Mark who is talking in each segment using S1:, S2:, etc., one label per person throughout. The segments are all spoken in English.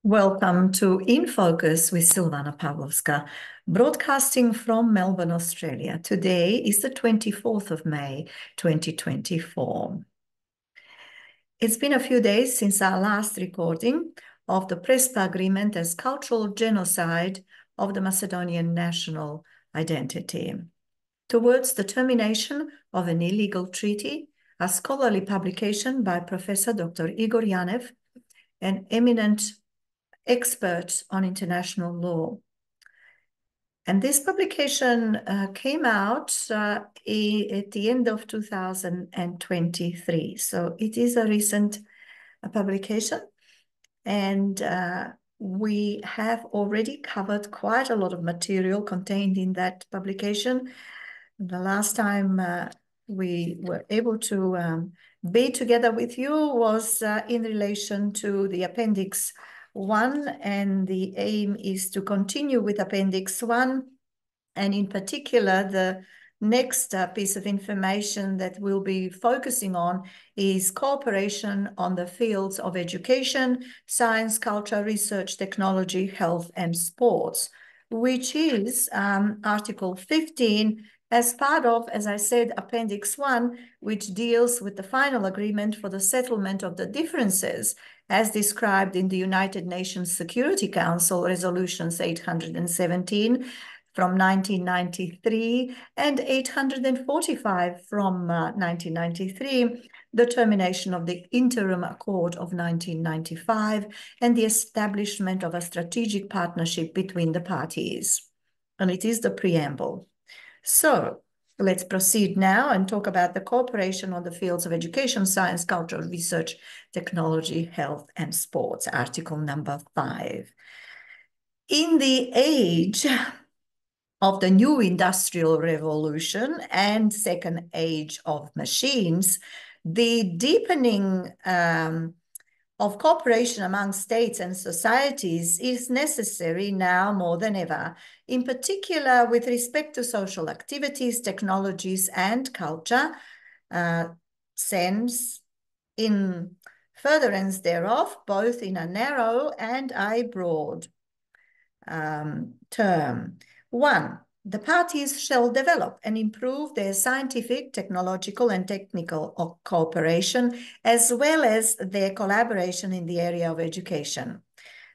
S1: Welcome to In Focus with Silvana Pavlovska, broadcasting from Melbourne, Australia. Today is the 24th of May, 2024. It's been a few days since our last recording of the PRESPA agreement as cultural genocide of the Macedonian national identity. Towards the termination of an illegal treaty, a scholarly publication by Professor Dr. IGOR JANNEV, an eminent expert on international law. And this publication came out at the end of 2023. So it is a recent publication. And we have already covered quite a lot of material contained in that publication. The last time we were able to be together with you was in relation to the Appendix 1, and the aim is to continue with Appendix 1, and in particular the next piece of information that we'll be focusing on is cooperation on the fields of education, science, culture, research, technology, health, and sports, which is Article 15 as part of, as I said, Appendix 1, which deals with the final agreement for the settlement of the differences as described in the United Nations Security Council Resolutions 817 from 1993 and 845 from 1993, the termination of the Interim Accord of 1995, and the establishment of a strategic partnership between the parties. And it is the preamble. So let's proceed now and talk about the cooperation on the fields of education, science, culture, research, technology, health, and sports, Article number 5. In the age of the new industrial revolution and second age of machines, the deepening of cooperation among states and societies is necessary now more than ever, in particular with respect to social activities, technologies, and culture, sense in furtherance thereof, both in a narrow and a broad term. 1. The parties shall develop and improve their scientific, technological, and technical cooperation, as well as their collaboration in the area of education.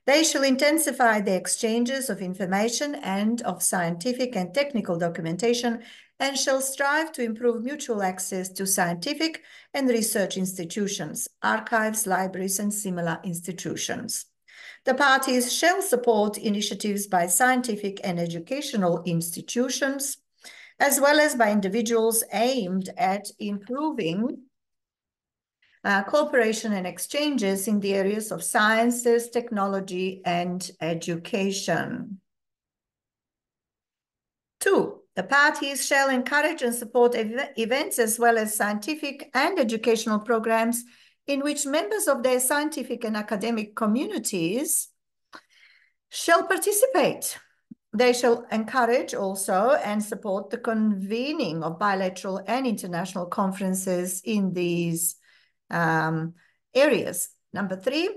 S1: They shall intensify the exchanges of information and of scientific and technical documentation, and shall strive to improve mutual access to scientific and research institutions, archives, libraries, and similar institutions. The parties shall support initiatives by scientific and educational institutions, as well as by individuals aimed at improving cooperation and exchanges in the areas of sciences, technology, and education. 2. The parties shall encourage and support events as well as scientific and educational programs in which members of their scientific and academic communities shall participate. They shall encourage also and support the convening of bilateral and international conferences in these areas. Number 3,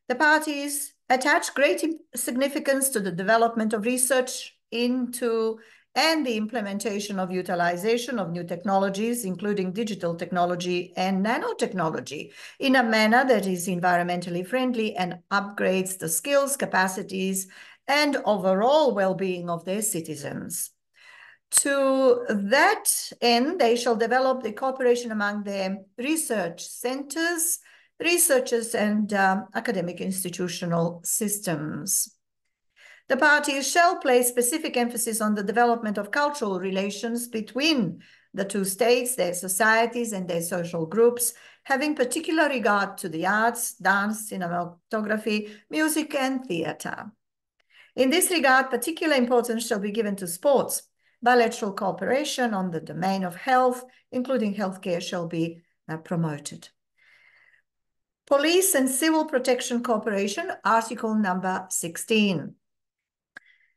S1: the parties attach great significance to the development of research into and the implementation of utilization of new technologies, including digital technology and nanotechnology, in a manner that is environmentally friendly and upgrades the skills, capacities, and overall well-being of their citizens. To that end, they shall develop the cooperation among their research centers, researchers, and academic institutional systems. The parties shall place specific emphasis on the development of cultural relations between the two states, their societies, and their social groups, having particular regard to the arts, dance, cinematography, music, and theatre. In this regard, particular importance shall be given to sports. Bilateral cooperation on the domain of health, including healthcare, shall be promoted. Police and civil protection cooperation, Article number 16.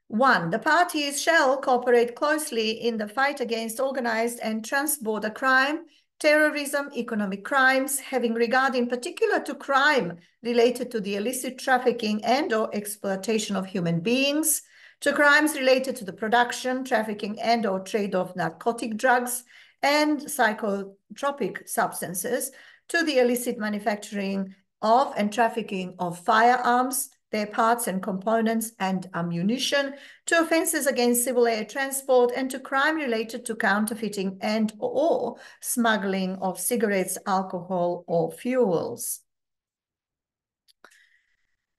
S1: 1. The parties shall cooperate closely in the fight against organized and transborder crime, terrorism, economic crimes, having regard in particular to crime related to the illicit trafficking and/or exploitation of human beings, to crimes related to the production, trafficking, and/or trade of narcotic drugs and psychotropic substances, to the illicit manufacturing of and trafficking of firearms, their parts and components, and ammunition, to offences against civil air transport, and to crime related to counterfeiting and/or smuggling of cigarettes, alcohol, or fuels.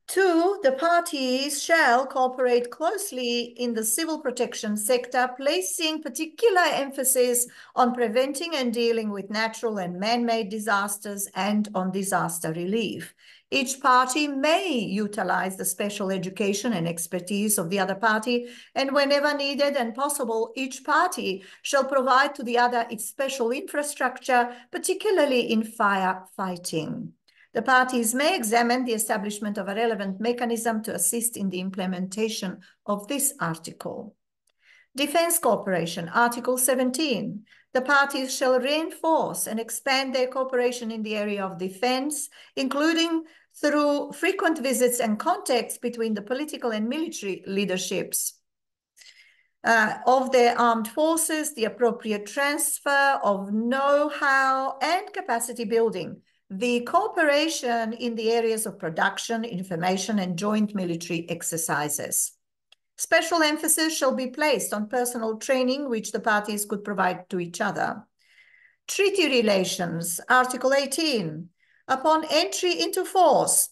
S1: 2, the parties shall cooperate closely in the civil protection sector, placing particular emphasis on preventing and dealing with natural and man-made disasters and on disaster relief. Each party may utilize the special education and expertise of the other party, and whenever needed and possible, each party shall provide to the other its special infrastructure, particularly in firefighting. The parties may examine the establishment of a relevant mechanism to assist in the implementation of this article. Defense cooperation, Article 17. The parties shall reinforce and expand their cooperation in the area of defense, including through frequent visits and contacts between the political and military leaderships of their armed forces, the appropriate transfer of know-how and capacity building, the cooperation in the areas of production, information, and joint military exercises. Special emphasis shall be placed on personal training, which the parties could provide to each other. Treaty relations, Article 18. Upon entry into force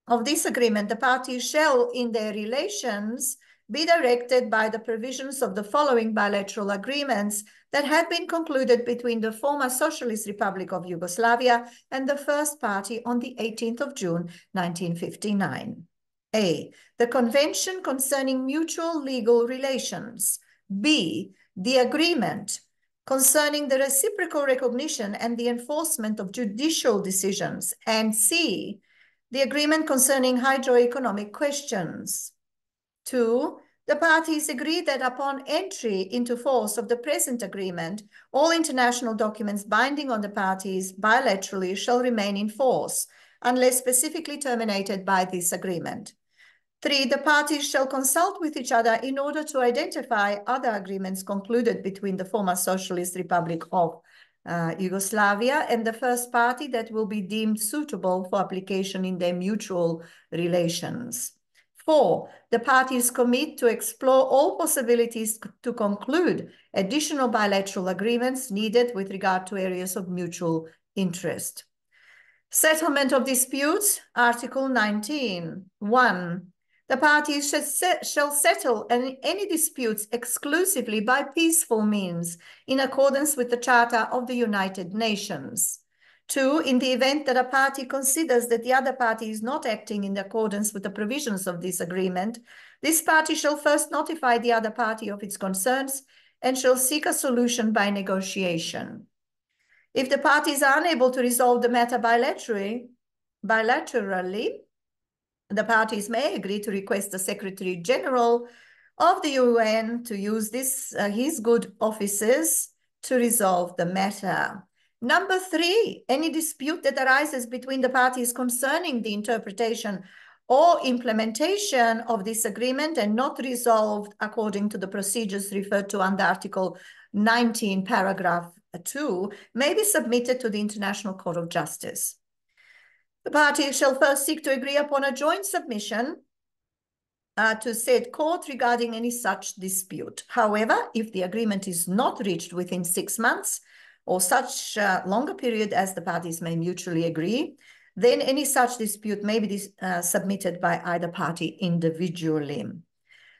S1: of this agreement, the parties shall, in their relations, be directed by the provisions of the following bilateral agreements that have been concluded between the former Socialist Republic of Yugoslavia and the first party on the 18th of June, 1959. A, the Convention concerning mutual legal relations. B, the agreement concerning the reciprocal recognition and the enforcement of judicial decisions. And C, the agreement concerning hydroeconomic questions. 2, the parties agree that upon entry into force of the present agreement, all international documents binding on the parties bilaterally shall remain in force, unless specifically terminated by this agreement. 3, the parties shall consult with each other in order to identify other agreements concluded between the former Socialist Republic of Yugoslavia and the first party that will be deemed suitable for application in their mutual relations. 4, the parties commit to explore all possibilities to conclude additional bilateral agreements needed with regard to areas of mutual interest. Settlement of disputes, Article 19. 1, the parties shall settle any disputes exclusively by peaceful means in accordance with the Charter of the United Nations. 2, in the event that a party considers that the other party is not acting in accordance with the provisions of this agreement, this party shall first notify the other party of its concerns and shall seek a solution by negotiation. If the parties are unable to resolve the matter bilaterally, the parties may agree to request the Secretary General of the UN to use his good offices to resolve the matter. Number 3, any dispute that arises between the parties concerning the interpretation or implementation of this agreement and not resolved according to the procedures referred to under Article 19, paragraph 2, may be submitted to the International Court of Justice. The parties shall first seek to agree upon a joint submission to said court regarding any such dispute. However, if the agreement is not reached within 6 months, or such longer period as the parties may mutually agree, then any such dispute may be submitted by either party individually.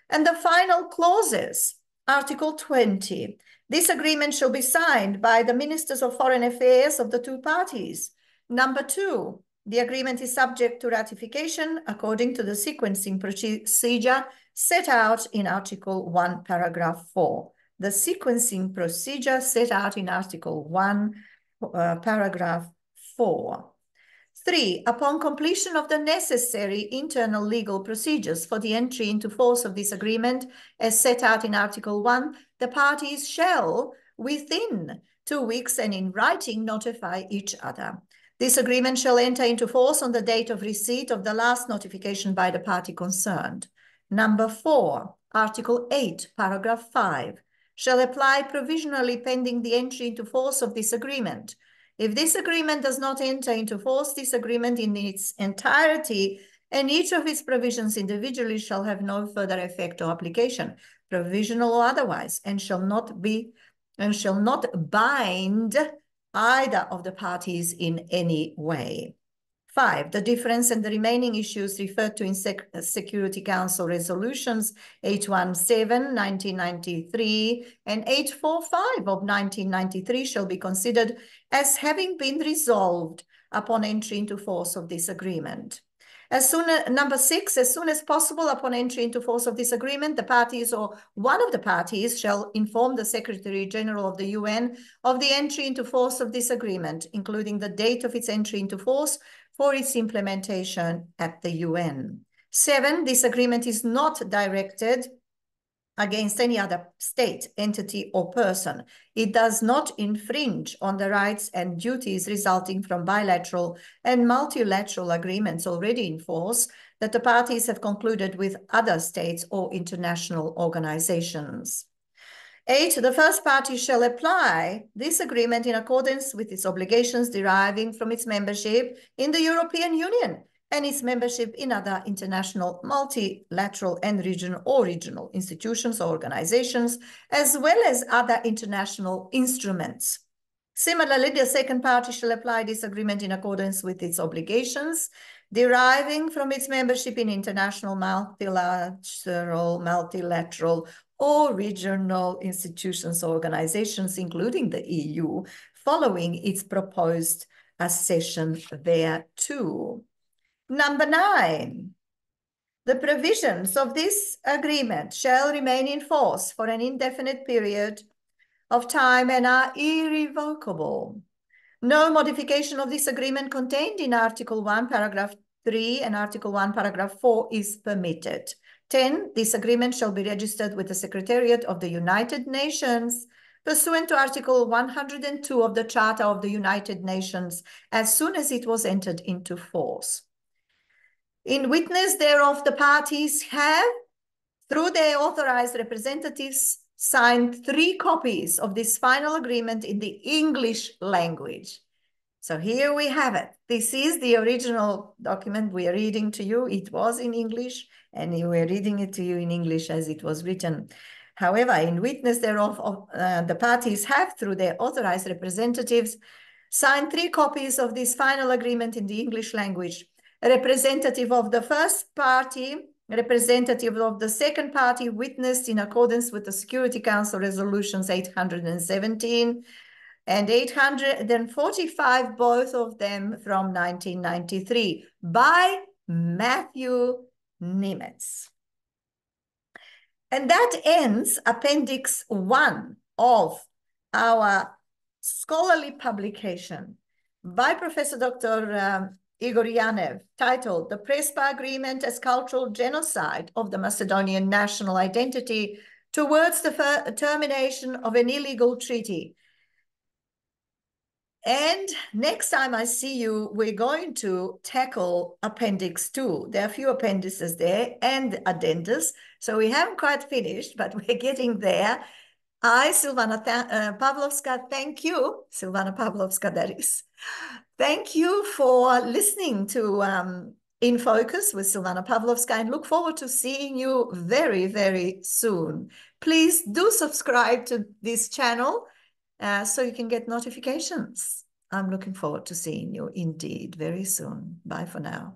S1: And the final clauses, Article 20. This agreement shall be signed by the Ministers of Foreign Affairs of the two parties. Number 2, the agreement is subject to ratification according to the sequencing procedure set out in Article 1, paragraph 4. The sequencing procedure set out in Article 1, paragraph 4. 3, upon completion of the necessary internal legal procedures for the entry into force of this agreement, as set out in Article 1, the parties shall, within 2 weeks and in writing notify each other. This agreement shall enter into force on the date of receipt of the last notification by the party concerned. Number 4, Article 8, Paragraph 5, shall apply provisionally pending the entry into force of this agreement. If this agreement does not enter into force, this agreement in its entirety and each of its provisions individually shall have no further effect or application, provisional or otherwise, and shall not bind either of the parties in any way. 5, the difference and the remaining issues referred to in Security Council resolutions 817, 1993 and 845 of 1993 shall be considered as having been resolved upon entry into force of this agreement. Number 6, as soon as possible upon entry into force of this agreement, the parties or one of the parties shall inform the Secretary General of the UN of the entry into force of this agreement, including the date of its entry into force for its implementation at the UN. 7, this agreement is not directed against any other state, entity, or person. It does not infringe on the rights and duties resulting from bilateral and multilateral agreements already in force that the parties have concluded with other states or international organizations. 8, the first party shall apply this agreement in accordance with its obligations deriving from its membership in the European Union and its membership in other international, multilateral and regional institutions or organizations, as well as other international instruments. Similarly, the second party shall apply this agreement in accordance with its obligations deriving from its membership in international, multilateral, or regional institutions or organizations, including the EU, following its proposed accession thereto. Number 9, the provisions of this agreement shall remain in force for an indefinite period of time and are irrevocable. No modification of this agreement contained in Article 1, Paragraph 3 and Article 1, Paragraph 4 is permitted. 10, this agreement shall be registered with the Secretariat of the United Nations pursuant to Article 102 of the Charter of the United Nations as soon as it was entered into force. In witness thereof, the parties have, through their authorized representatives, signed 3 copies of this final agreement in the English language. So here we have it. This is the original document we are reading to you. It was in English, and we're reading it to you in English as it was written. However, in witness thereof, the parties have, through their authorized representatives, signed 3 copies of this final agreement in the English language. A representative of the first party, representative of the second party witnessed in accordance with the Security Council resolutions 817 and 845, both of them from 1993, by Matthew Nimitz. And that ends Appendix 1 of our scholarly publication by Professor Dr. Igor JANNEV, titled The PRESPA Agreement as Cultural Genocide of the Macedonian National Identity Towards the Termination of an Illegal Treaty. And next time I see you, we're going to tackle Appendix 2. There are a few appendices there and addendums, so we haven't quite finished, but we're getting there. I, Silvana Pavlovska, thank you. Silvana Pavlovska, that is. Thank you for listening to In Focus with Silvana Pavlovska, and look forward to seeing you very, very soon. Please do subscribe to this channel so you can get notifications. I'm looking forward to seeing you indeed very soon. Bye for now.